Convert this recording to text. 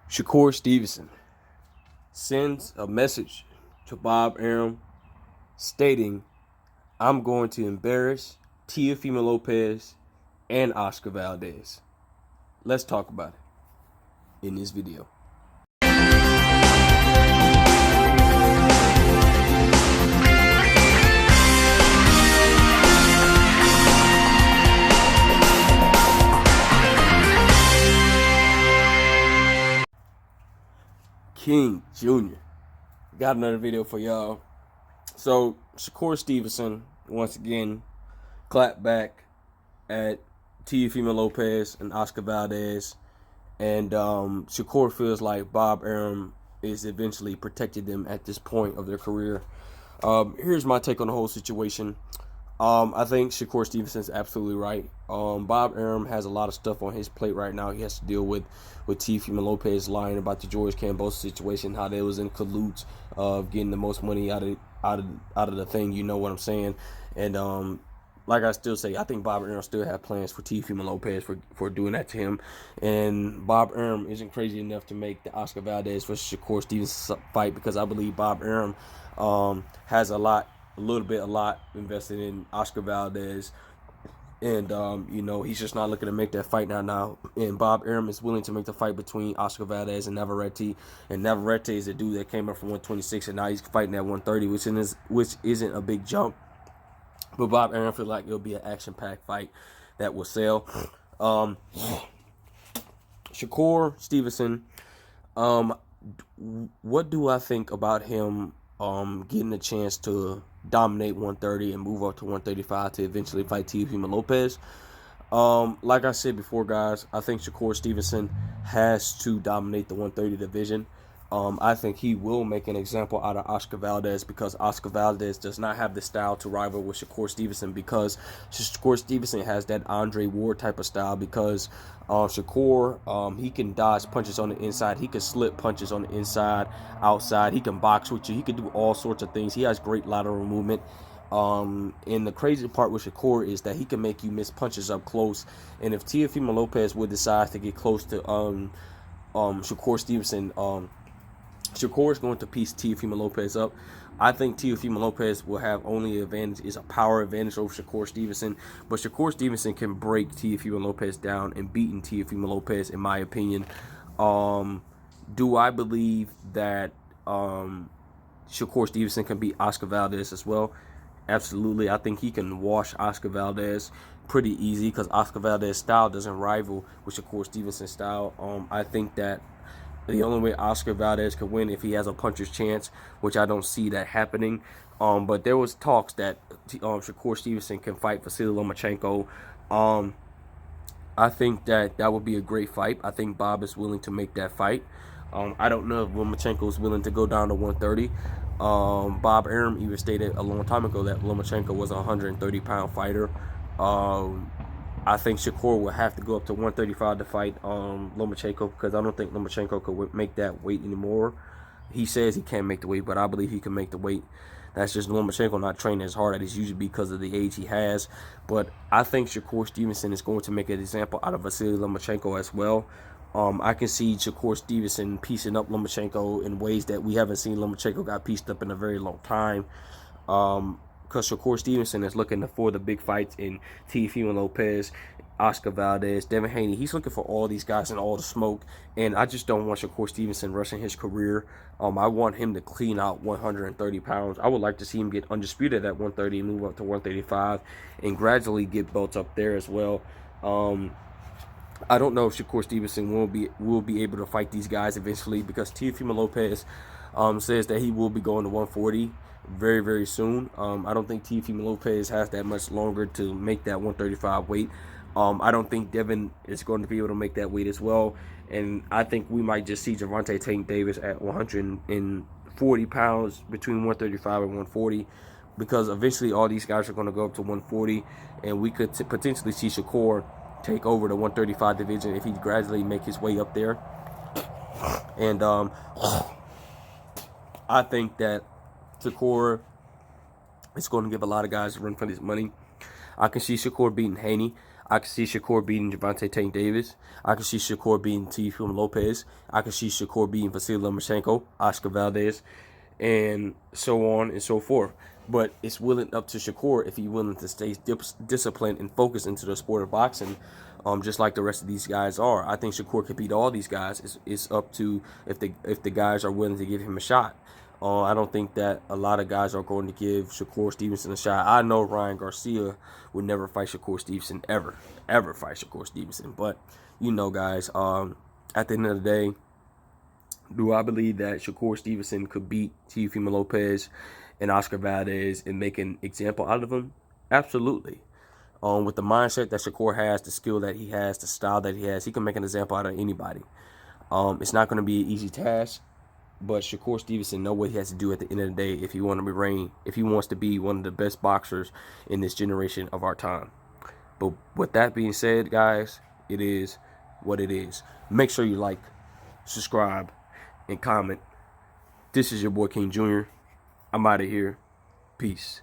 Shakur Stevenson sends a message to Bob Arum stating, "I'm going to embarrass Teofimo Lopez and Oscar Valdez." Let's talk about it in this video. King Jr. got another video for y'all. So Shakur Stevenson once again clapped back at Teofimo Lopez and Oscar Valdez, and Shakur feels like Bob Arum is eventually protecting them at this point of their career. Here's my take on the whole situation. I think Shakur Stevenson's absolutely right. Bob Arum has a lot of stuff on his plate right now. He has to deal with Teofimo Lopez lying about the George Cambosa situation, how they was in cahoots of getting the most money out of the thing. You know what I'm saying? And like I still say, I think Bob Arum still have plans for Teofimo Lopez for doing that to him. And Bob Arum isn't crazy enough to make the Oscar Valdez versus Shakur Stevenson fight, because I believe Bob Arum has a lot invested in Oscar Valdez, and he's just not looking to make that fight now. And Bob Arum is willing to make the fight between Oscar Valdez and Navarrete, and Navarrete is a dude that came up from 126 and now he's fighting at 130, which isn't a big jump, but Bob Arum feels like it'll be an action-packed fight that will sell. Shakur Stevenson, what do I think about him getting a chance to dominate 130 and move up to 135 to eventually fight Teofimo Lopez? Like I said before, guys, I think Shakur Stevenson has to dominate the 130 division. I think he will make an example out of Oscar Valdez, because Oscar Valdez does not have the style to rival with Shakur Stevenson, because Shakur Stevenson has that Andre Ward type of style, because Shakur, he can dodge punches on the inside, he can slip punches on the inside, outside, he can box with you, he can do all sorts of things. He has great lateral movement. And the crazy part with Shakur is that he can make you miss punches up close. And if Teofimo Lopez would decide to get close to Shakur Stevenson, Shakur is going to piece Teofimo Lopez up. I think Teofimo Lopez will have only advantage is a power advantage over Shakur Stevenson, but Shakur Stevenson can break Teofimo Lopez down and beating Teofimo Lopez, in my opinion. Do I believe that Shakur Stevenson can beat Oscar Valdez as well? Absolutely. I think he can wash Oscar Valdez pretty easy, because Oscar Valdez's style doesn't rival with Shakur Stevenson's style. I think that the only way Oscar Valdez could win if he has a puncher's chance, which I don't see that happening. But there was talks that Shakur Stevenson can fight Vasily Lomachenko. I think that would be a great fight. I think Bob is willing to make that fight. I don't know if Lomachenko is willing to go down to 130. Bob Arum even stated a long time ago that Lomachenko was a 130-pound fighter. I think Shakur will have to go up to 135 to fight Lomachenko, because I don't think Lomachenko could make that weight anymore. He says he can't make the weight, but I believe he can make the weight. That's just Lomachenko not training as hard as usually because of the age he has. But I think Shakur Stevenson is going to make an example out of Vasily Lomachenko as well. I can see Shakur Stevenson piecing up Lomachenko in ways that we haven't seen Lomachenko got pieced up in a very long time. Because Shakur Stevenson is looking for the big fights in Teofimo Lopez, Oscar Valdez, Devin Haney. He's looking for all these guys and all the smoke, and I just don't want Shakur Stevenson rushing his career. I want him to clean out 130 pounds. I would like to see him get undisputed at 130 and move up to 135 and gradually get belts up there as well. I don't know if Shakur Stevenson will be able to fight these guys eventually, because Teofimo Lopez says that he will be going to 140 very, very soon. I don't think Teofimo Lopez has that much longer to make that 135 weight. I don't think Devin is going to be able to make that weight as well. And I think we might just see Gervonta Tank Davis at 140 pounds, between 135 and 140, because eventually all these guys are going to go up to 140, and we could potentially see Shakur take over the 135 division if he gradually make his way up there. And I think that Shakur is going to give a lot of guys a run for this money. I can see Shakur beating Haney. I can see Shakur beating Gervonta Tank Davis. I can see Shakur beating Teofimo Lopez. I can see Shakur beating Vasily Lomachenko, Oscar Valdez, and so on and so forth. But it's willing up to Shakur if he's willing to stay disciplined and focused into the sport of boxing, just like the rest of these guys are. I think Shakur could beat all these guys. It's up to if the guys are willing to give him a shot. I don't think that a lot of guys are going to give Shakur Stevenson a shot. I know Ryan Garcia would never fight Shakur Stevenson, ever fight Shakur Stevenson. But, guys, at the end of the day, do I believe that Shakur Stevenson could beat Teofimo Lopez and Oscar Valdez and make an example out of him? Absolutely. With the mindset that Shakur has, the skill that he has, the style that he has, he can make an example out of anybody. It's not going to be an easy task. But Shakur Stevenson knows what he has to do at the end of the day if he wants to be one of the best boxers in this generation of our time. But with that being said, guys, it is what it is. Make sure you like, subscribe, and comment. This is your boy King Jr. I'm out of here. Peace.